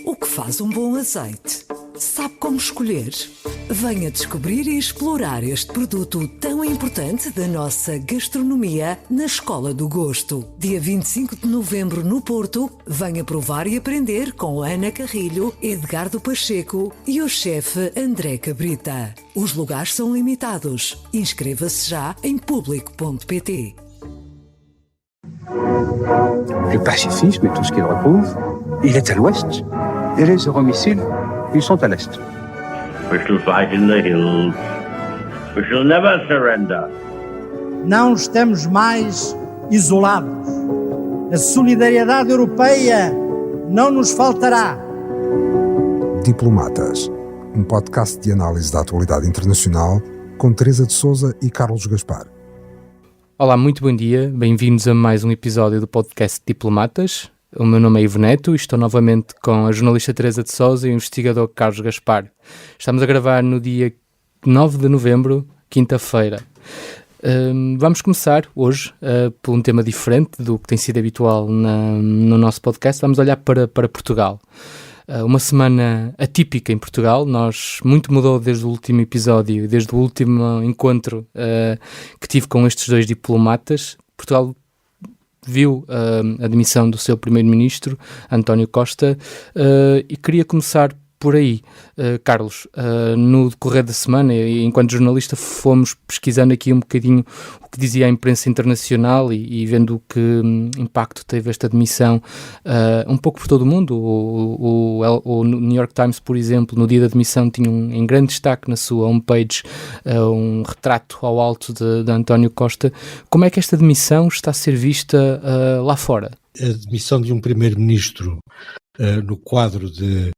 O que faz um bom azeite? Sabe como escolher? Venha descobrir e explorar este produto tão importante da nossa gastronomia na Escola do Gosto. Dia 25 de novembro no Porto, venha provar e aprender com Ana Carrilho, Edgardo Pacheco e o chefe André Cabrita. Os lugares são limitados. Inscreva-se já em público.pt. Le pacifisme et tout ce qu'il recouvre, il est à l'ouest. Et les euromissiles, ils sont à l'est. We shall fight in the hills. We shall never surrender. Não estamos mais isolados. A solidariedade europeia não nos faltará. Diplomatas, um podcast de análise da atualidade internacional com Teresa de Sousa e Carlos Gaspar. Olá, muito bom dia, bem-vindos a mais um episódio do podcast Diplomatas. O meu nome é Ivo Neto e estou novamente com a jornalista Teresa de Sousa e o investigador Carlos Gaspar. Estamos a gravar no dia 9 de novembro, quinta-feira. Vamos começar hoje por um tema diferente do que tem sido habitual no nosso podcast. Vamos olhar para Portugal. Uma semana atípica em Portugal. Muito mudou desde o último episódio, desde o último encontro que tive com estes dois diplomatas. Portugal viu a demissão do seu primeiro-ministro, António Costa, e queria começar por aí. Carlos, no decorrer da semana, enquanto jornalista, fomos pesquisando aqui um bocadinho o que dizia a imprensa internacional e vendo que impacto teve esta demissão um pouco por todo o mundo. O New York Times, por exemplo, no dia da demissão tinha em grande destaque na sua homepage um retrato ao alto de António Costa. Como é que esta demissão está a ser vista lá fora? A demissão de um primeiro-ministro no quadro de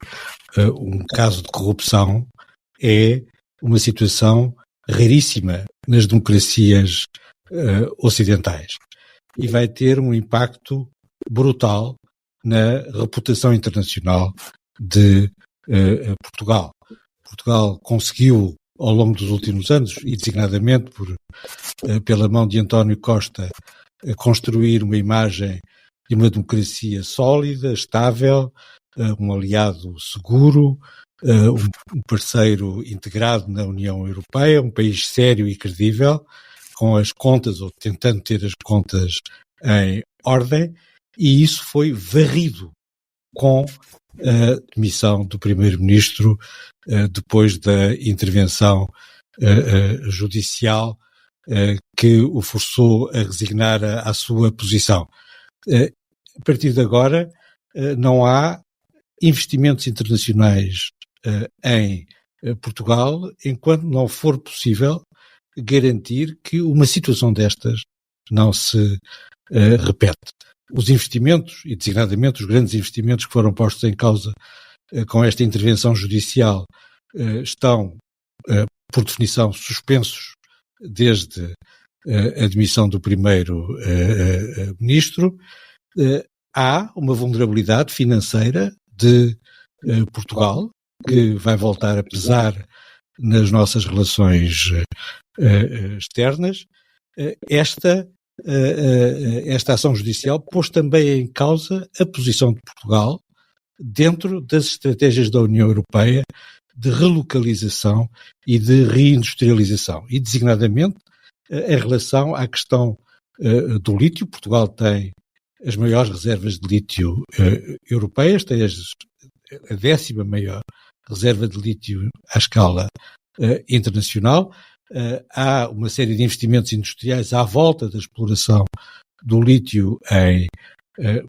um caso de corrupção é uma situação raríssima nas democracias ocidentais e vai ter um impacto brutal na reputação internacional de Portugal. Portugal conseguiu, ao longo dos últimos anos, e designadamente pela mão de António Costa, construir uma imagem de uma democracia sólida, estável, um aliado seguro, um parceiro integrado na União Europeia, um país sério e credível, com as contas, ou tentando ter as contas em ordem, e isso foi varrido com a demissão do primeiro-ministro depois da intervenção judicial que o forçou a resignar à sua posição. A partir de agora, não há investimentos internacionais em Portugal enquanto não for possível garantir que uma situação destas não se repete. Os investimentos, e designadamente os grandes investimentos que foram postos em causa com esta intervenção judicial, estão, por definição, suspensos desde a demissão do primeiro-ministro. Há uma vulnerabilidade financeira de Portugal que vai voltar a pesar nas nossas relações externas. Esta ação judicial pôs também em causa a posição de Portugal dentro das estratégias da União Europeia de relocalização e de reindustrialização, e designadamente em relação à questão do lítio. Portugal tem as maiores reservas de lítio europeias, tem a 10ª maior reserva de lítio à escala internacional. Há uma série de investimentos industriais à volta da exploração do lítio em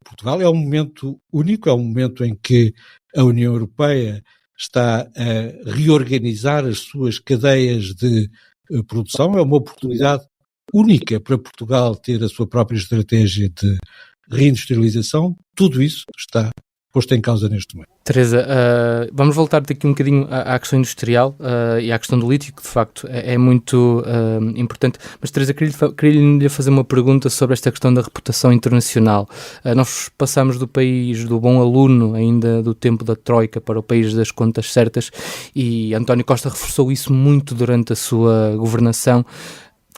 Portugal. É um momento único, é um momento em que a União Europeia está a reorganizar as suas cadeias de produção. É uma oportunidade única para Portugal ter a sua própria estratégia de reindustrialização. Tudo isso está posto em causa neste momento. Teresa, vamos voltar daqui um bocadinho à questão industrial e à questão do lítio, que de facto é muito importante. Mas, Teresa, queria-lhe fazer uma pergunta sobre esta questão da reputação internacional. Nós passamos do país do bom aluno, ainda do tempo da Troika, para o país das contas certas, e António Costa reforçou isso muito durante a sua governação.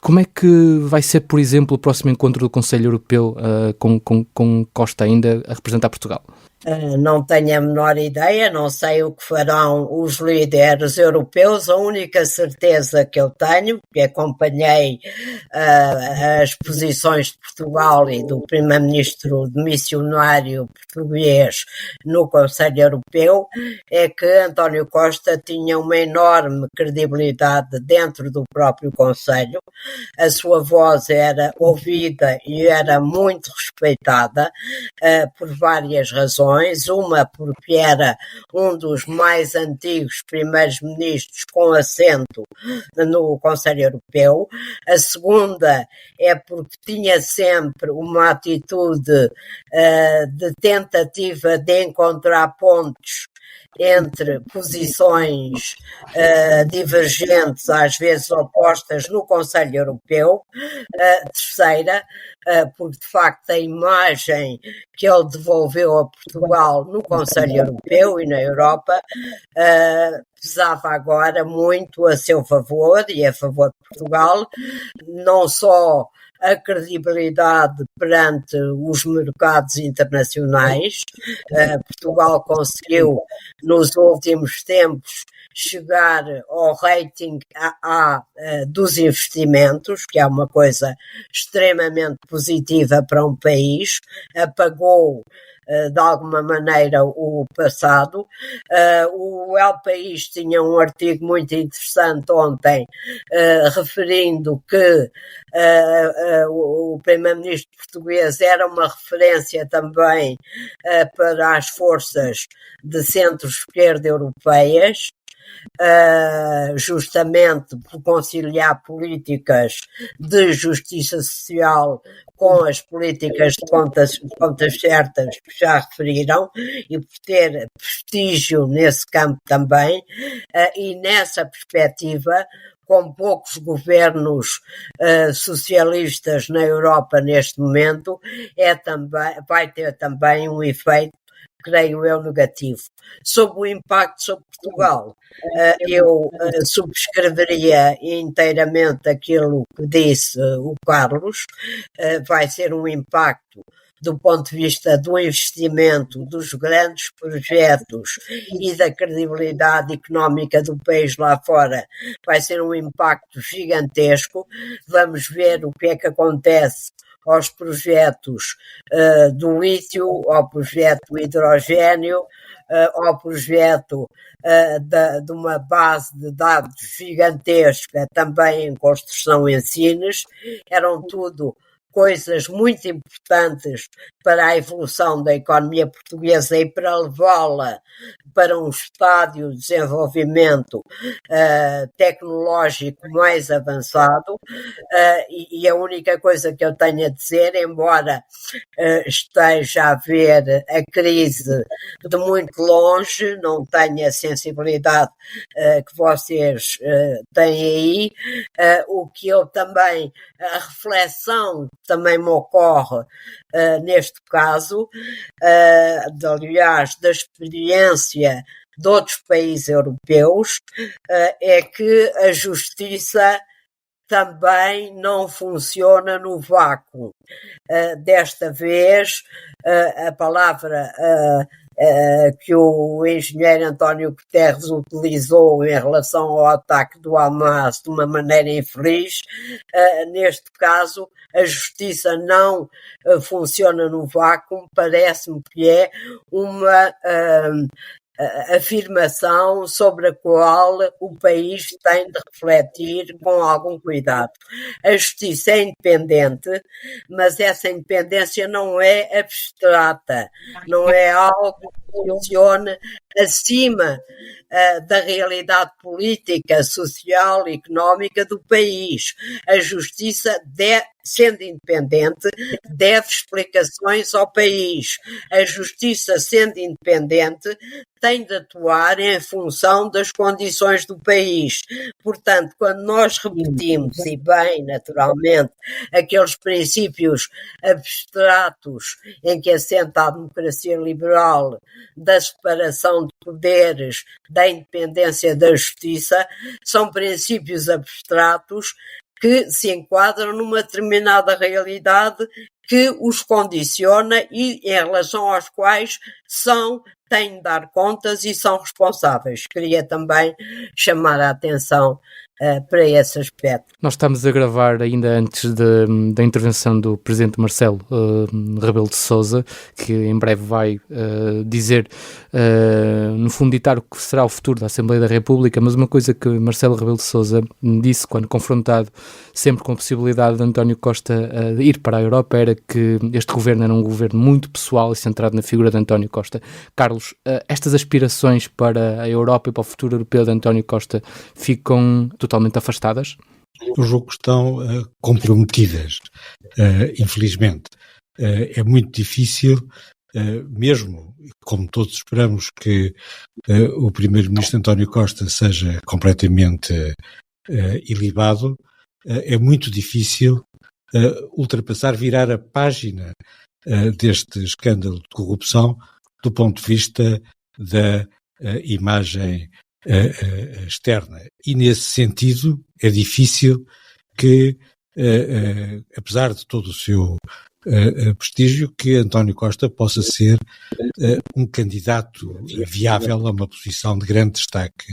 Como é que vai ser, por exemplo, o próximo encontro do Conselho Europeu com Costa ainda a representar Portugal? Não tenho a menor ideia, não sei o que farão os líderes europeus. A única certeza que eu tenho, que acompanhei as posições de Portugal e do primeiro-ministro missionário português no Conselho Europeu, é que António Costa tinha uma enorme credibilidade dentro do próprio Conselho. A sua voz era ouvida e era muito respeitada por várias razões. Uma porque era um dos mais antigos primeiros-ministros com assento no Conselho Europeu. A segunda é porque tinha sempre uma atitude de tentativa de encontrar pontos entre posições divergentes, às vezes opostas, no Conselho Europeu. Terceira, porque de facto a imagem que ele devolveu a Portugal no Conselho Europeu e na Europa pesava agora muito a seu favor e a favor de Portugal, não só a credibilidade perante os mercados internacionais. Portugal conseguiu, nos últimos tempos, chegar ao rating AA dos investimentos, que é uma coisa extremamente positiva para um país, apagou de alguma maneira o passado. O El País tinha um artigo muito interessante ontem referindo que o primeiro-ministro português era uma referência também para as forças de centro-esquerda europeias, justamente por conciliar políticas de justiça social com as políticas de contas certas que já referiram e por ter prestígio nesse campo também, e nessa perspectiva, com poucos governos socialistas na Europa neste momento, vai ter também um efeito, creio eu, negativo. Sobre o impacto sobre Portugal, eu subscreveria inteiramente aquilo que disse o Carlos. Vai ser um impacto do ponto de vista do investimento, dos grandes projetos e da credibilidade económica do país lá fora. Vai ser um impacto gigantesco. Vamos ver o que é que acontece aos projetos do lítio, ao projeto do hidrogênio, ao projeto de uma base de dados gigantesca também em construção em Sines. Eram tudo coisas muito importantes para a evolução da economia portuguesa e para levá-la para um estádio de desenvolvimento tecnológico mais avançado, e a única coisa que eu tenho a dizer, embora esteja a ver a crise de muito longe, não tenha a sensibilidade que vocês têm aí, o que eu também, a reflexão também me ocorre neste caso, aliás, da experiência de outros países europeus, é que a justiça também não funciona no vácuo. Desta vez, a palavra que o engenheiro António Guterres utilizou em relação ao ataque do Hamas de uma maneira infeliz, neste caso a justiça não funciona no vácuo, parece-me que é uma afirmação sobre a qual o país tem de refletir com algum cuidado. A justiça é independente, mas essa independência não é abstrata, não é algo que funcione acima da realidade política, social e económica do país. A justiça, sendo independente, deve explicações ao país. A justiça, sendo independente, tem de atuar em função das condições do país. Portanto, quando nós repetimos, e bem, naturalmente, aqueles princípios abstratos em que assenta a democracia liberal, da separação de poderes, da independência da justiça, são princípios abstratos que se enquadram numa determinada realidade que os condiciona e em relação aos quais têm de dar contas e são responsáveis. Queria também chamar a atenção para esse aspecto. Nós estamos a gravar ainda antes da intervenção do Presidente Marcelo Rebelo de Sousa, que em breve vai dizer, no fundo, ditar o que será o futuro da Assembleia da República, mas uma coisa que Marcelo Rebelo de Sousa disse quando confrontado sempre com a possibilidade de António Costa ir para a Europa era que este governo era um governo muito pessoal e centrado na figura de António Costa. Carlos, estas aspirações para a Europa e para o futuro europeu de António Costa ficam totalmente afastadas? Eu julgo que estão comprometidas, infelizmente. É muito difícil, mesmo como todos esperamos que o primeiro-ministro António Costa seja completamente ilibado, é muito difícil ultrapassar, virar a página deste escândalo de corrupção do ponto de vista da imagem externa. E nesse sentido é difícil que, apesar de todo o seu prestígio, que António Costa possa ser um candidato viável a uma posição de grande destaque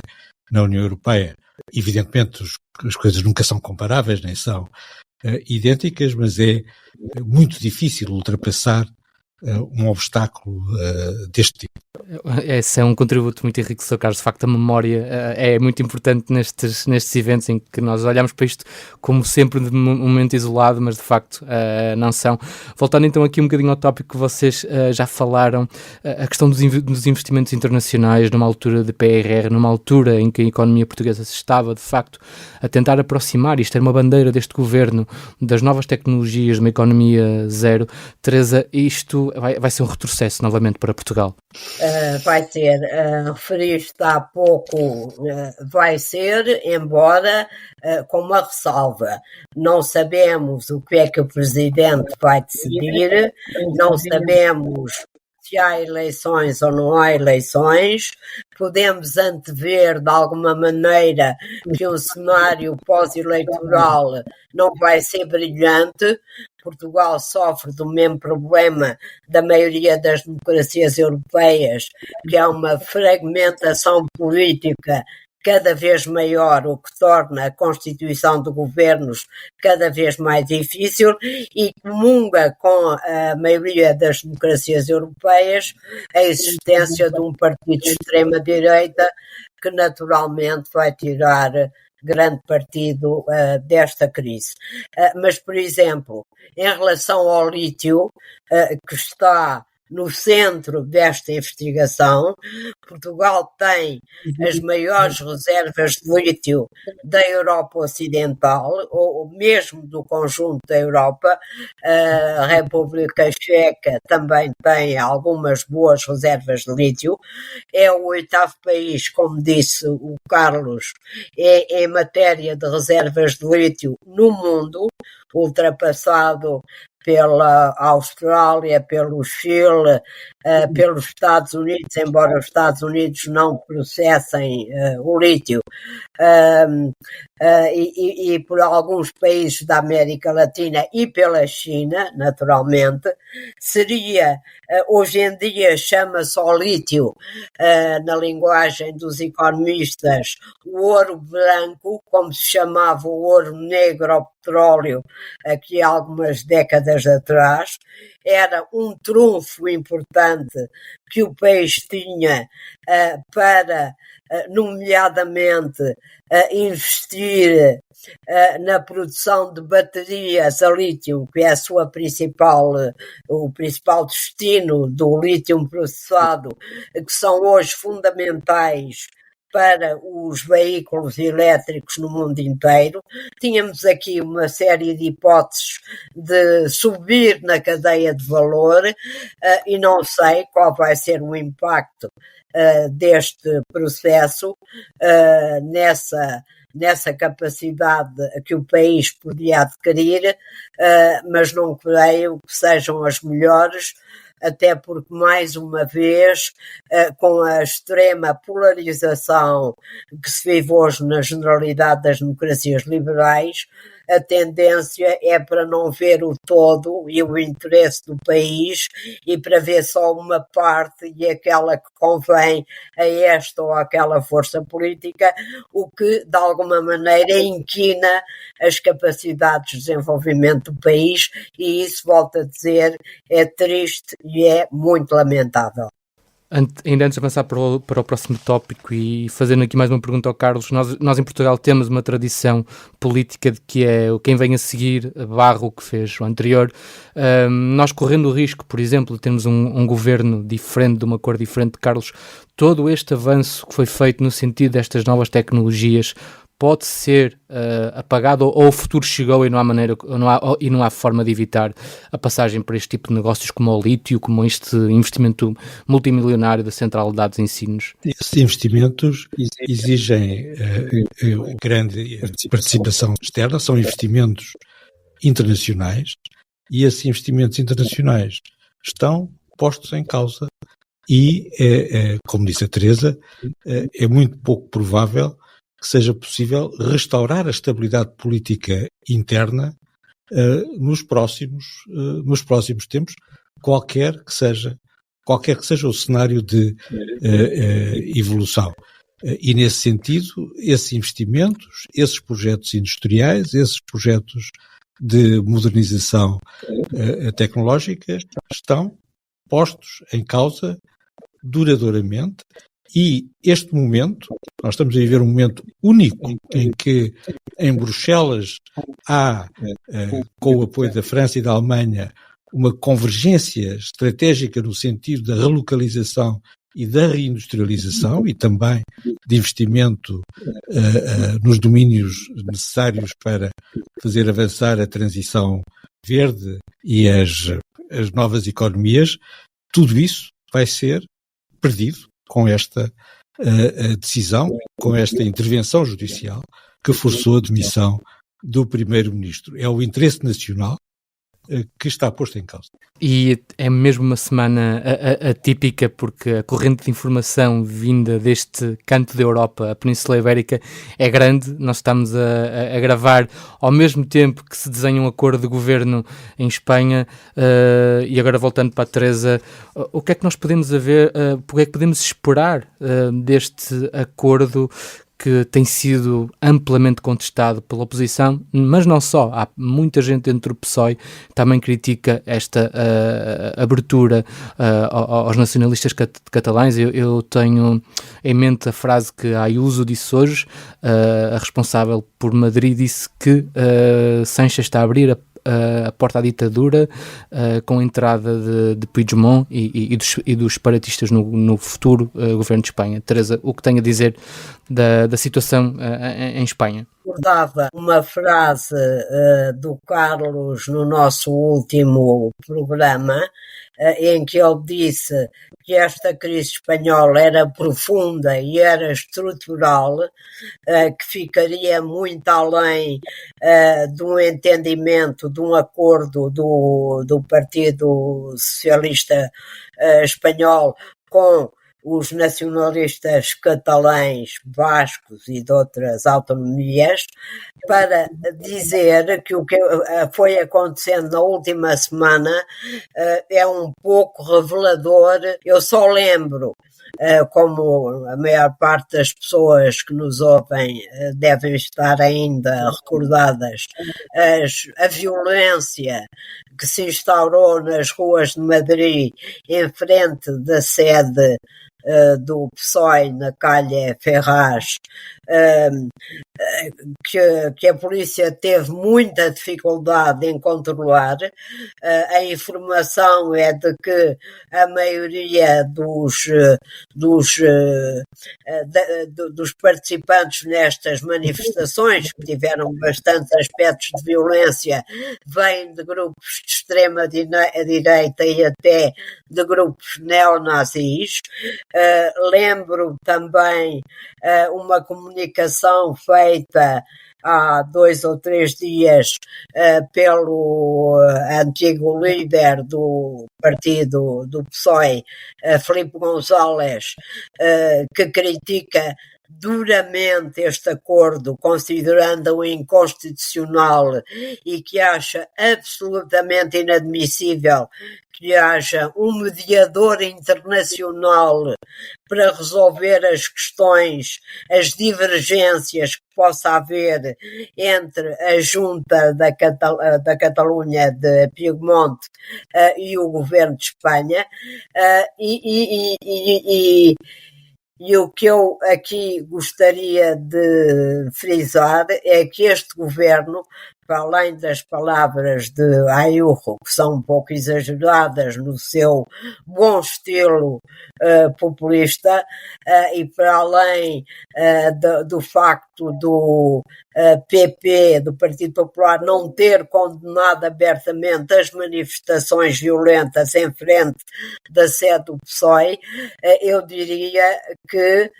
na União Europeia. Evidentemente as coisas nunca são comparáveis, nem são idênticas, mas é muito difícil ultrapassar um obstáculo deste tipo. Esse é um contributo muito enriquecedor, Carlos. De facto, a memória é muito importante nestes eventos em que nós olhamos para isto como sempre de um momento isolado, mas de facto não são. Voltando então aqui um bocadinho ao tópico que vocês já falaram, a questão dos investimentos internacionais numa altura de PRR, numa altura em que a economia portuguesa se estava de facto a tentar aproximar, isto era uma bandeira deste governo, das novas tecnologias, uma economia zero. Teresa, isto vai ser um retrocesso novamente para Portugal? Vai ser, referiste há pouco, vai ser, embora com uma ressalva. Não sabemos o que é que o Presidente vai decidir, não sabemos se há eleições ou não há eleições, podemos antever de alguma maneira que um cenário pós-eleitoral não vai ser brilhante. Portugal sofre do mesmo problema da maioria das democracias europeias, que é uma fragmentação política cada vez maior, o que torna a constituição de governos cada vez mais difícil e comunga com a maioria das democracias europeias a existência de um partido de extrema-direita que naturalmente vai tirar grande partido desta crise. Mas, por exemplo, em relação ao lítio, que está no centro desta investigação, Portugal tem as maiores reservas de lítio da Europa Ocidental, ou mesmo do conjunto da Europa. A República Checa também tem algumas boas reservas de lítio. É o 8º país, como disse o Carlos, em matéria de reservas de lítio no mundo, ultrapassado pela Austrália, pelo Chile, pelos Estados Unidos, embora os Estados Unidos não processem o lítio, e por alguns países da América Latina e pela China, naturalmente. Seria, hoje em dia chama-se ao lítio, na linguagem dos economistas, o ouro branco, como se chamava o ouro negro ao petróleo aqui há algumas décadas atrás. Era um trunfo importante que o país tinha para, nomeadamente, investir na produção de baterias a lítio, que é o principal destino do lítio processado, que são hoje fundamentais para os veículos elétricos no mundo inteiro. Tínhamos aqui uma série de hipóteses de subir na cadeia de valor e não sei qual vai ser o impacto deste processo nessa capacidade que o país podia adquirir, mas não creio que sejam as melhores, até porque, mais uma vez, com a extrema polarização que se vive hoje na generalidade das democracias liberais, a tendência é para não ver o todo e o interesse do país e para ver só uma parte e aquela que convém a esta ou aquela força política, o que de alguma maneira inquina as capacidades de desenvolvimento do país, e isso, volto a dizer, é triste e é muito lamentável. Ainda antes de avançar para o próximo tópico e fazendo aqui mais uma pergunta ao Carlos, nós em Portugal temos uma tradição política de que é quem vem a seguir barra o que fez o anterior. Nós correndo o risco, por exemplo, de termos um governo diferente, de uma cor diferente, Carlos, todo este avanço que foi feito no sentido destas novas tecnologias pode ser apagado, ou o futuro chegou e não há maneira, e não há forma de evitar a passagem para este tipo de negócios como o lítio, como este investimento multimilionário da central de dados em Sines? Esses investimentos exigem grande participação externa, são investimentos internacionais, e esses investimentos internacionais estão postos em causa e, como disse a Teresa, é muito pouco provável que seja possível restaurar a estabilidade política interna nos próximos tempos, qualquer que seja o cenário de evolução. E nesse sentido, esses investimentos, esses projetos industriais, esses projetos de modernização tecnológica estão postos em causa duradouramente. E este momento, nós estamos a viver um momento único em que em Bruxelas há, com o apoio da França e da Alemanha, uma convergência estratégica no sentido da relocalização e da reindustrialização e também de investimento nos domínios necessários para fazer avançar a transição verde e as novas economias. Tudo isso vai ser perdido com esta decisão, com esta intervenção judicial que forçou a demissão do Primeiro-Ministro. É o interesse nacional que está posto em causa. E é mesmo uma semana atípica, porque a corrente de informação vinda deste canto da Europa, a Península Ibérica, é grande. Nós estamos a gravar ao mesmo tempo que se desenha um acordo de governo em Espanha. E agora, voltando para a Teresa, o que é que nós podemos o que é que podemos esperar deste acordo que tem sido amplamente contestado pela oposição, mas não só. Há muita gente dentro do PSOE que também critica esta abertura aos nacionalistas catalães. Eu tenho em mente a frase que a Ayuso disse hoje, a responsável por Madrid disse que Sánchez está a abrir a porta à ditadura com a entrada de Puigdemont e dos separatistas no futuro governo de Espanha. Teresa, o que tem a dizer da situação em Espanha? Recordava uma frase do Carlos no nosso último programa, em que ele disse que esta crise espanhola era profunda e era estrutural, que ficaria muito além de um entendimento, de um acordo do Partido Socialista Espanhol com os nacionalistas catalães, bascos e de outras autonomias, para dizer que o que foi acontecendo na última semana é um pouco revelador. Eu só lembro, como a maior parte das pessoas que nos ouvem devem estar ainda recordadas, a violência que se instaurou nas ruas de Madrid em frente da sede do PSOE na Calle Ferraz, que a polícia teve muita dificuldade em controlar. A informação é de que a maioria dos participantes nestas manifestações, que tiveram bastantes aspectos de violência, vêm de grupos de extrema direita e até de grupos neonazis. Lembro também uma comunicação feita há 2 ou 3 dias pelo antigo líder do partido do PSOE, Filipe González, que critica duramente este acordo, considerando-o inconstitucional, e que acha absolutamente inadmissível que haja um mediador internacional para resolver as questões, as divergências que possa haver entre a junta da Catalunha de Piemonte e o governo de Espanha, e o que eu aqui gostaria de frisar é que este governo, para além das palavras de Ayuso, que são um pouco exageradas no seu bom estilo populista, e para além do facto do PP, do Partido Popular, não ter condenado abertamente as manifestações violentas em frente da sede do PSOE, eu diria que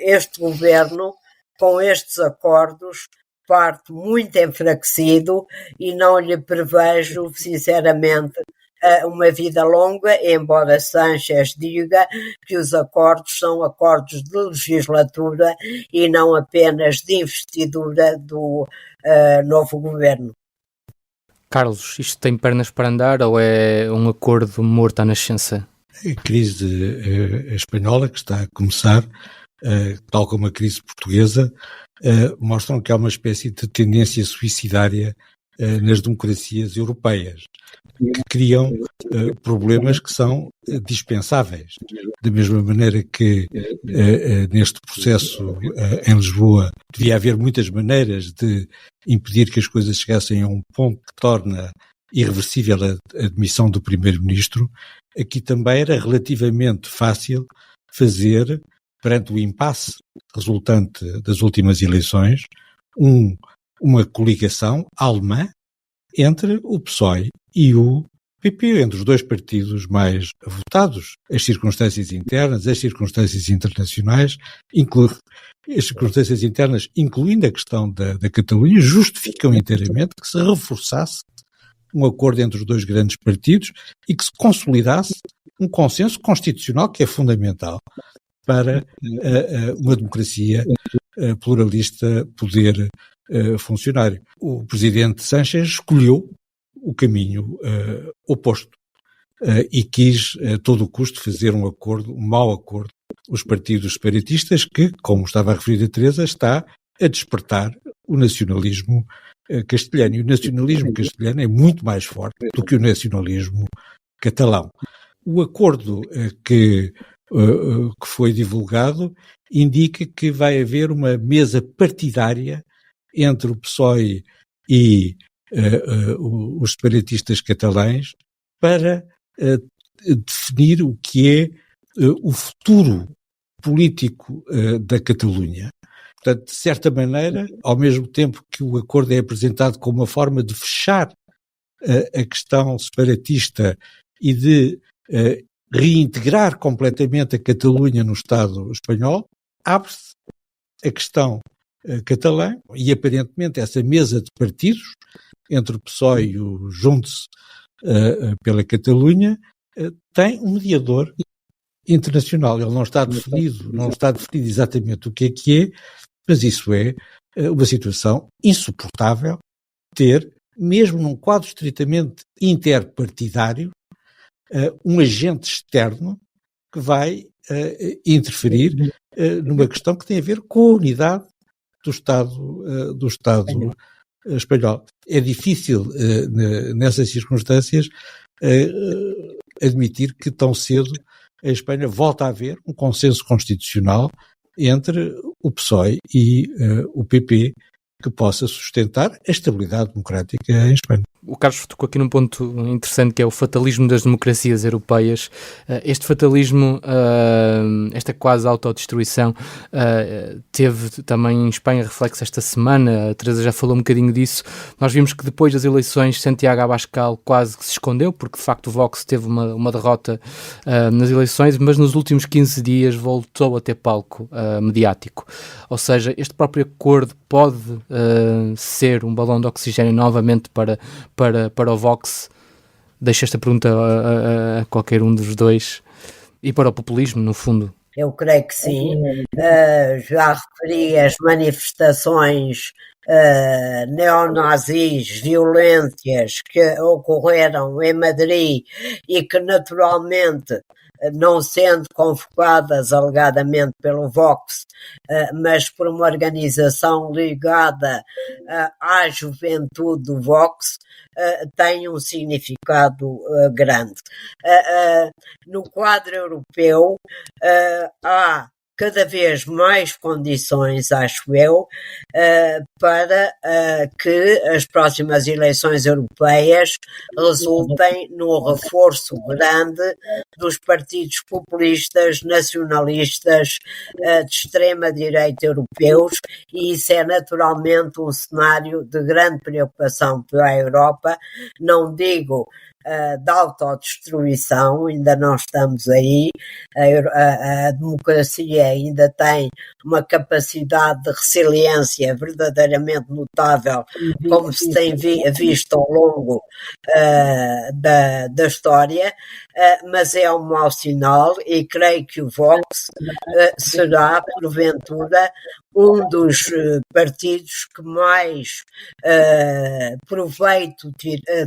este governo, com estes acordos, parte muito enfraquecido e não lhe prevejo, sinceramente, uma vida longa, embora Sánchez diga que os acordos são acordos de legislatura e não apenas de investidura do novo governo. Carlos, isto tem pernas para andar ou é um acordo morto à nascença? A crise espanhola, que está a começar, tal como a crise portuguesa, mostram que há uma espécie de tendência suicidária nas democracias europeias, que criam problemas que são dispensáveis. Da mesma maneira que neste processo em Lisboa devia haver muitas maneiras de impedir que as coisas chegassem a um ponto que torna irreversível a demissão do primeiro-ministro, aqui também era relativamente fácil fazer, perante o impasse resultante das últimas eleições, uma coligação alemã entre o PSOE e o PP, entre os dois partidos mais votados. As circunstâncias internas, as circunstâncias internacionais, as circunstâncias internas, incluindo a questão da Catalunha, justificam inteiramente que se reforçasse um acordo entre os dois grandes partidos e que se consolidasse um consenso constitucional que é fundamental para uma democracia pluralista poder funcionar. O presidente Sánchez escolheu o caminho oposto e quis a todo o custo fazer um mau acordo. Os partidos separatistas que, como estava a referir a Teresa, está a despertar o nacionalismo castelhano. E o nacionalismo castelhano é muito mais forte do que o nacionalismo catalão. O acordo que foi divulgado indica que vai haver uma mesa partidária entre o PSOE e os separatistas catalães para definir o que é o futuro político da Catalunha. Portanto, de certa maneira, ao mesmo tempo que o acordo é apresentado como uma forma de fechar a questão separatista e de reintegrar completamente a Catalunha no Estado espanhol, abre-se a questão catalã e, aparentemente, essa mesa de partidos entre o PSOE e o Junts pela Catalunha tem um mediador internacional. Ele não está definido exatamente o que é, mas isso é uma situação insuportável ter, mesmo num quadro estritamente interpartidário, um agente externo que vai interferir numa questão que tem a ver com a unidade do Estado espanhol. É difícil, nessas circunstâncias, admitir que tão cedo a Espanha volta a haver um consenso constitucional entre o PSOE e o PP que possa sustentar a estabilidade democrática em Espanha. O Carlos tocou aqui num ponto interessante que é o fatalismo das democracias europeias. Este fatalismo, esta quase autodestruição, teve também em Espanha reflexo esta semana. A Teresa já falou um bocadinho disso. Nós vimos que depois das eleições Santiago Abascal quase que se escondeu, porque de facto o Vox teve uma derrota nas eleições, mas nos últimos 15 dias voltou a ter palco mediático. Ou seja, este próprio acordo pode ser um balão de oxigênio novamente para o Vox. Deixo esta pergunta a qualquer um dos dois. E para o populismo, no fundo, Eu creio que sim. Já referi as manifestações neonazis violentas que ocorreram em Madrid e que naturalmente, não sendo convocadas alegadamente pelo Vox, mas por uma organização ligada à juventude do Vox, tem um significado grande. No quadro europeu há cada vez mais condições, acho eu, para que as próximas eleições europeias resultem num reforço grande dos partidos populistas, nacionalistas, de extrema-direita europeus, e isso é naturalmente um cenário de grande preocupação para a Europa. Não digo da autodestruição, ainda não estamos aí, a democracia ainda tem uma capacidade de resiliência verdadeiramente notável, como se tem visto ao longo da história, mas é um mau sinal, e creio que o Vox será, porventura, um dos partidos que mais proveito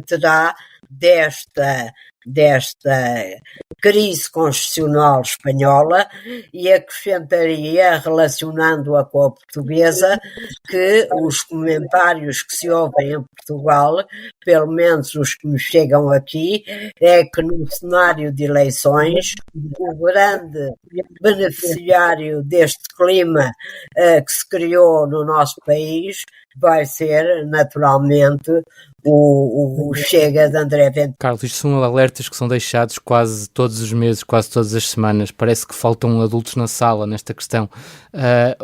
terá desta crise constitucional espanhola, e acrescentaria, relacionando-a com a portuguesa, que os comentários que se ouvem em Portugal, pelo menos os que me chegam aqui, é que no cenário de eleições o grande beneficiário deste clima que se criou no nosso país vai ser, naturalmente, o Chega de André Ventura. Carlos, isto são alertas que são deixados quase todos os meses, quase todas as semanas. Parece que faltam adultos na sala nesta questão.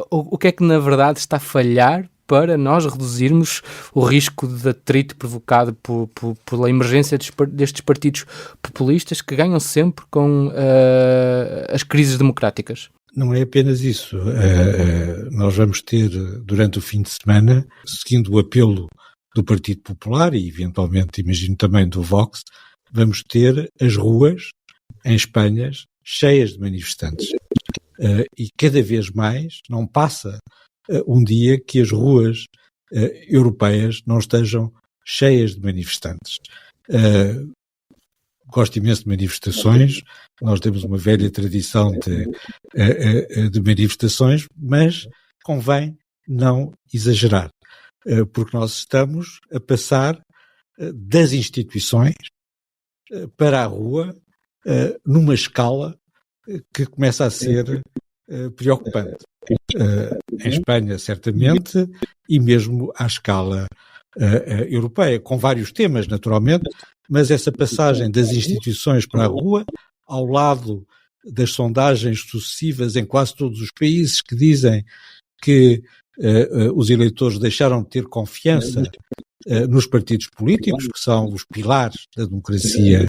O que é que, na verdade, está a falhar para nós reduzirmos o risco de atrito provocado pela emergência destes partidos populistas que ganham sempre com as crises democráticas? Não é apenas isso. Nós vamos ter, durante o fim de semana, seguindo o apelo do Partido Popular e, eventualmente, imagino também do Vox, vamos ter as ruas em Espanha cheias de manifestantes. E cada vez mais não passa um dia que as ruas europeias não estejam cheias de manifestantes. Gosto imenso de manifestações, nós temos uma velha tradição de manifestações, mas convém não exagerar, porque nós estamos a passar das instituições para a rua numa escala que começa a ser preocupante. Em Espanha, certamente, e mesmo à escala europeia, com vários temas, naturalmente, mas essa passagem das instituições para a rua, ao lado das sondagens sucessivas em quase todos os países que dizem que os eleitores deixaram de ter confiança nos partidos políticos, que são os pilares da democracia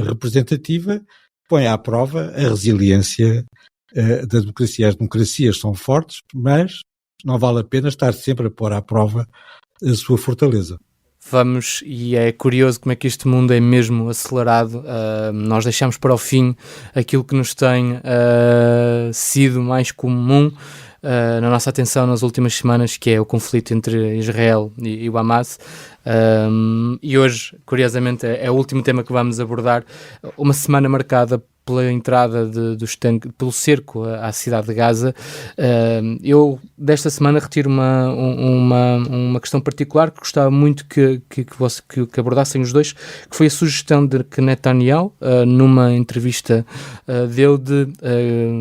representativa, põe à prova a resiliência da democracia. As democracias são fortes, mas não vale a pena estar sempre a pôr à prova a sua fortaleza. Vamos, e é curioso como é que este mundo é mesmo acelerado. Nós deixamos para o fim aquilo que nos tem sido mais comum na nossa atenção nas últimas semanas, que é o conflito entre Israel e o Hamas. E hoje, curiosamente, é o último tema que vamos abordar. Uma semana marcada pela entrada dos tanques, pelo cerco à cidade de Gaza. Eu, desta semana, retiro uma questão particular que gostava muito que abordassem os dois, que foi a sugestão de que Netanyahu, numa entrevista, deu de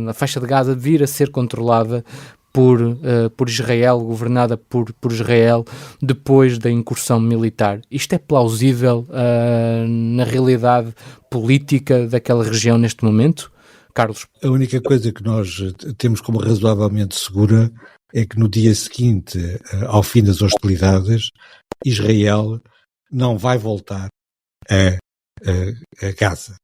a faixa de Gaza vir a ser controlada por Israel, governada por Israel, depois da incursão militar. Isto é plausível na realidade política daquela região neste momento? Carlos? A única coisa que nós temos como razoavelmente segura é que no dia seguinte, ao fim das hostilidades, Israel não vai voltar a Gaza.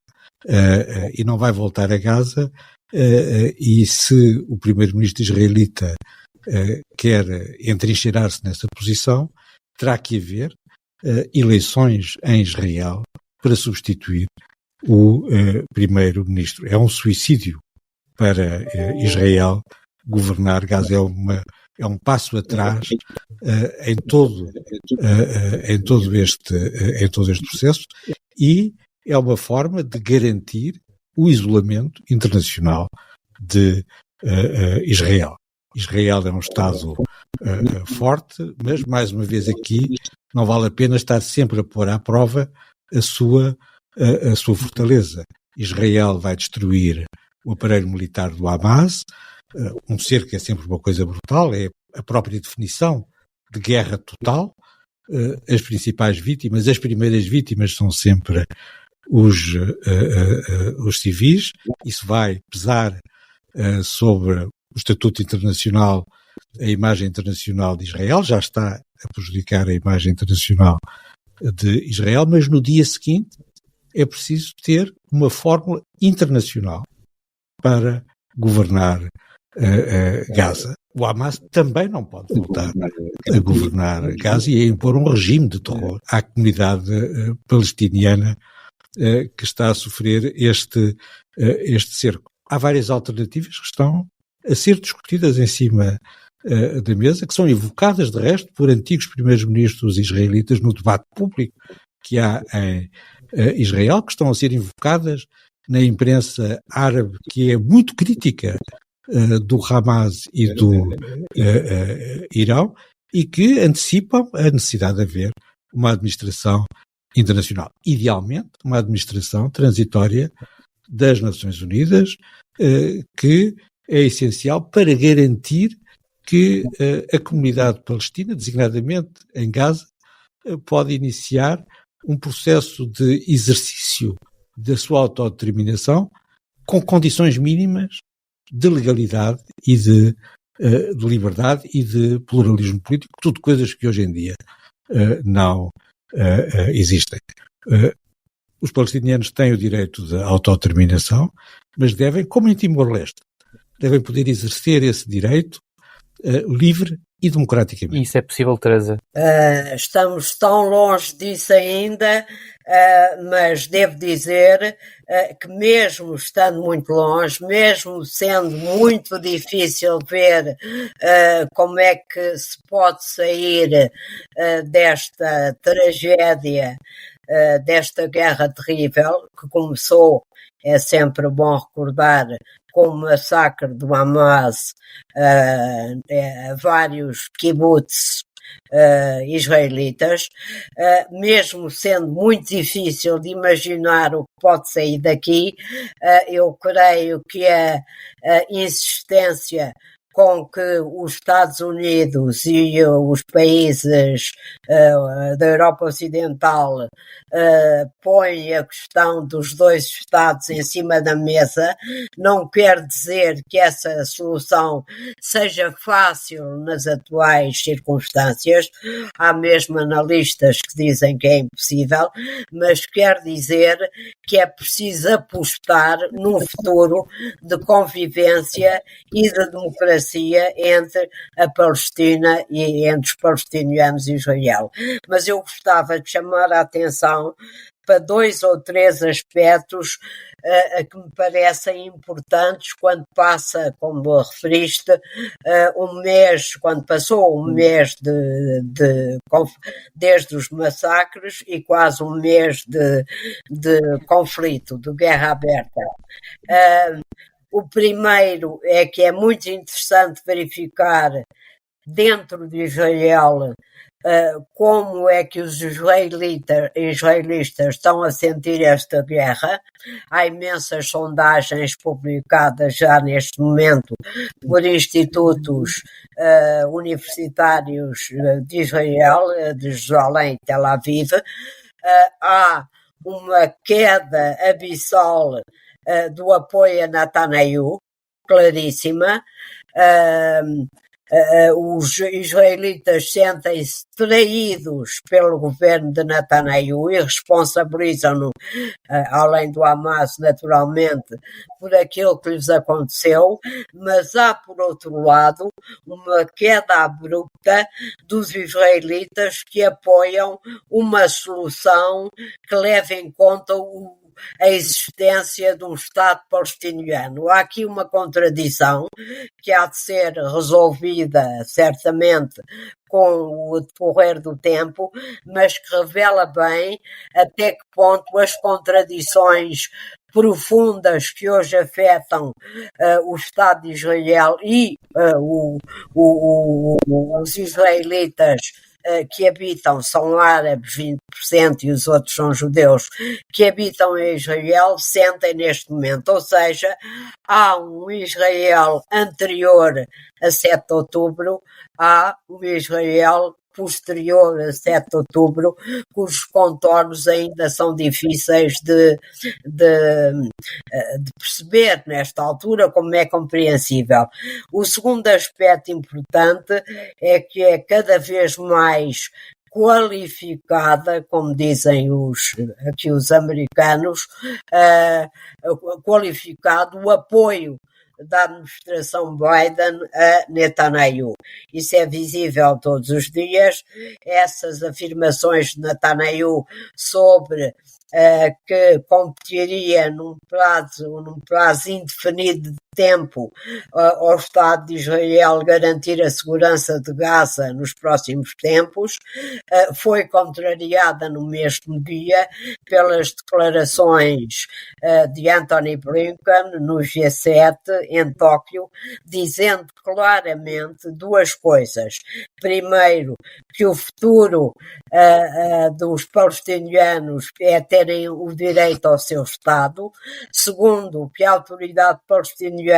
E não vai voltar a Gaza. E se o primeiro-ministro israelita quer entrincheirar-se nessa posição, terá que haver eleições em Israel para substituir o primeiro-ministro. É um suicídio para Israel governar Gaza. É um passo atrás em todo este processo, e é uma forma de garantir o isolamento internacional de Israel. Israel é um Estado forte, mas, mais uma vez aqui, não vale a pena estar sempre a pôr à prova a sua fortaleza. Israel vai destruir o aparelho militar do Hamas. Um cerco é sempre uma coisa brutal, é a própria definição de guerra total. As principais vítimas, as primeiras vítimas são sempre os civis. Isso vai pesar sobre o Estatuto Internacional, a imagem internacional de Israel, já está a prejudicar a imagem internacional de Israel, mas no dia seguinte é preciso ter uma fórmula internacional para governar Gaza. O Hamas também não pode voltar a governar Gaza e a impor um regime de terror à comunidade palestiniana que está a sofrer este cerco. Há várias alternativas que estão a ser discutidas em cima da mesa, que são evocadas, de resto, por antigos primeiros-ministros israelitas no debate público que há em Israel, que estão a ser invocadas na imprensa árabe, que é muito crítica do Hamas e do Irão, e que antecipam a necessidade de haver uma administração internacional. Idealmente, uma administração transitória das Nações Unidas, que é essencial para garantir que a comunidade palestina, designadamente em Gaza, pode iniciar um processo de exercício da sua autodeterminação com condições mínimas de legalidade e de liberdade e de pluralismo político, tudo coisas que hoje em dia não existem. Os palestinianos têm o direito de autodeterminação, mas devem, como em Timor-Leste, devem poder exercer esse direito livre e democraticamente. Isso é possível, Teresa? Estamos tão longe disso ainda, mas devo dizer que mesmo estando muito longe, mesmo sendo muito difícil ver como é que se pode sair desta tragédia, desta guerra terrível, que começou, é sempre bom recordar, com o massacre do Hamas a vários kibbutz israelitas, mesmo sendo muito difícil de imaginar o que pode sair daqui, eu creio que a insistência com que os Estados Unidos e os países da Europa Ocidental põem a questão dos dois Estados em cima da mesa, não quer dizer que essa solução seja fácil nas atuais circunstâncias. Há mesmo analistas que dizem que é impossível, mas quer dizer que é preciso apostar num futuro de convivência e de democracia entre a Palestina e entre os palestinianos e Israel. Mas eu gostava de chamar a atenção para 2 ou 3 aspectos que me parecem importantes quando passa, como referiste, um mês, quando passou um mês desde os massacres e quase um mês de conflito, de guerra aberta. O primeiro é que é muito interessante verificar dentro de Israel como é que os israelitas estão a sentir esta guerra. Há imensas sondagens publicadas já neste momento por institutos universitários de Israel, de Jerusalém e Tel Aviv. Há uma queda abissal do apoio a Netanyahu, claríssima. Os israelitas sentem-se traídos pelo governo de Netanyahu e responsabilizam-no, além do Hamas, naturalmente, por aquilo que lhes aconteceu, mas há, por outro lado, uma queda abrupta dos israelitas que apoiam uma solução que leve em conta a existência de um Estado palestiniano. Há aqui uma contradição que há de ser resolvida, certamente, com o decorrer do tempo, mas que revela bem até que ponto as contradições profundas que hoje afetam o Estado de Israel e os israelitas que habitam, são árabes 20% e os outros são judeus, que habitam em Israel, sentem neste momento. Ou seja, há um Israel anterior a 7 de outubro, há um Israel posterior a 7 de outubro, cujos contornos ainda são difíceis de perceber nesta altura, como é compreensível. O segundo aspecto importante é que é cada vez mais qualificada, como dizem aqui os americanos, qualificado o apoio da administração Biden a Netanyahu. Isso é visível todos os dias. Essas afirmações de Netanyahu sobre que competiria num prazo indefinido de tempo ao Estado de Israel garantir a segurança de Gaza nos próximos tempos, foi contrariada no mesmo dia pelas declarações de Anthony Blinken no G7 em Tóquio, dizendo claramente duas coisas. Primeiro, que o futuro dos palestinianos é terem o direito ao seu Estado. Segundo, que a autoridade palestiniana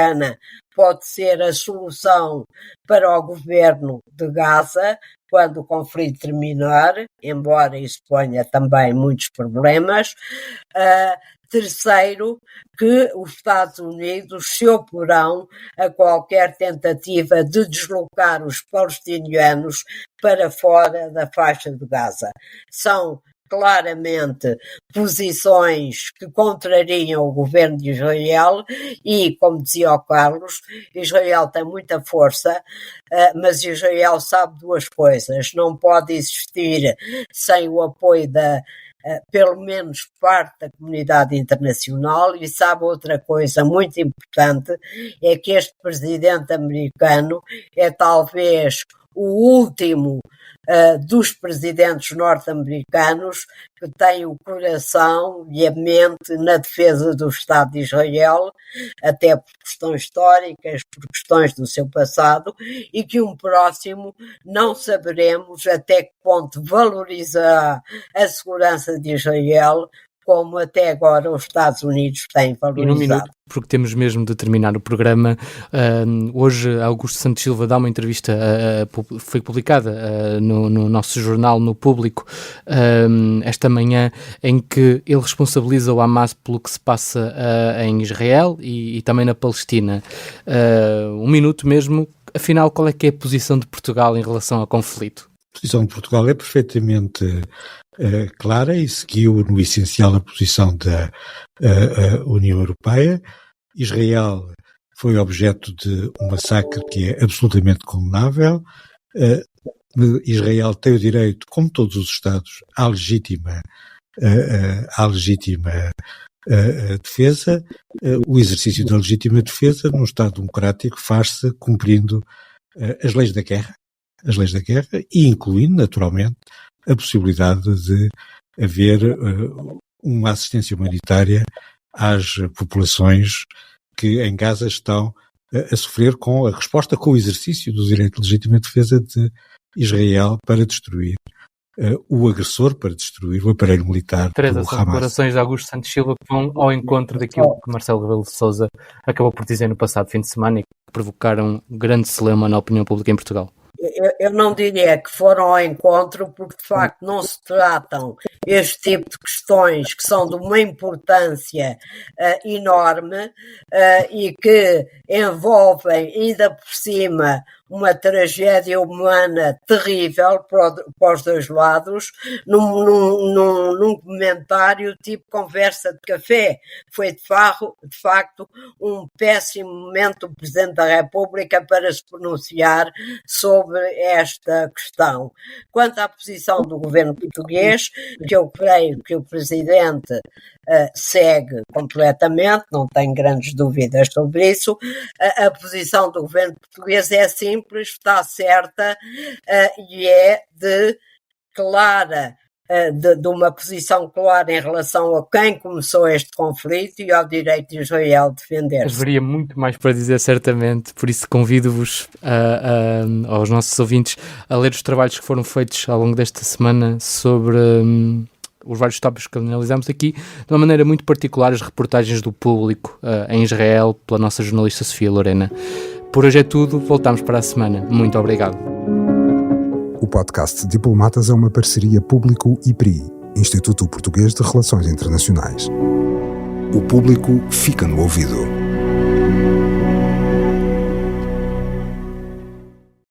pode ser a solução para o governo de Gaza quando o conflito terminar, embora isso ponha também muitos problemas. Terceiro, que os Estados Unidos se oporão a qualquer tentativa de deslocar os palestinianos para fora da faixa de Gaza. São claramente posições que contrariam o governo de Israel e, como dizia o Carlos, Israel tem muita força, mas Israel sabe duas coisas: não pode existir sem o apoio pelo menos parte da comunidade internacional, e sabe outra coisa muito importante, é que este presidente americano é talvez o último dos presidentes norte-americanos que tem o coração e a mente na defesa do Estado de Israel, até por questões históricas, por questões do seu passado, e que um próximo não saberemos até que ponto valorizará a segurança de Israel, como até agora os Estados Unidos têm valorizado. E num minuto, porque temos mesmo de terminar o programa, hoje Augusto Santos Silva dá uma entrevista, foi publicada no nosso jornal, no Público, esta manhã, em que ele responsabiliza o Hamas pelo que se passa em Israel e também na Palestina. Um minuto mesmo, afinal, qual é que é a posição de Portugal em relação ao conflito? A posição de Portugal é perfeitamente clara e seguiu no essencial a posição da União Europeia. Israel foi objeto de um massacre que é absolutamente condenável. Israel tem o direito, como todos os Estados, à legítima defesa. O exercício da legítima defesa num Estado democrático faz-se cumprindo as leis da guerra e incluindo, naturalmente, a possibilidade de haver uma assistência humanitária às populações que em Gaza estão a sofrer com a resposta, com o exercício do direito de legítima defesa de Israel para destruir o agressor, para destruir o aparelho militar do Hamas. São declarações de Augusto Santos Silva que vão ao encontro daquilo que Marcelo Rebelo de Sousa acabou por dizer no passado fim de semana e que provocaram grande celeuma na opinião pública em Portugal. Eu não diria que foram ao encontro, porque de facto não se tratam este tipo de questões que são de uma importância enorme e que envolvem ainda por cima uma tragédia humana terrível para os dois lados, num comentário tipo conversa de café. Foi de facto um péssimo momento do Presidente da República para se pronunciar sobre esta questão. Quanto à posição do governo português, que eu creio que o Presidente segue completamente, não tenho grandes dúvidas sobre isso. A posição do governo português é simples, está certa, e é de uma posição clara em relação a quem começou este conflito e ao direito de Israel defender-se. Haveria muito mais para dizer, certamente, por isso convido-vos aos nossos ouvintes a ler os trabalhos que foram feitos ao longo desta semana sobre os vários tópicos que analisamos aqui, de uma maneira muito particular, as reportagens do Público em Israel, pela nossa jornalista Sofia Lorena. Por hoje é tudo, voltamos para a semana. Muito obrigado. O podcast Diplomatas é uma parceria Público-IPRI, Instituto Português de Relações Internacionais. O público fica no ouvido.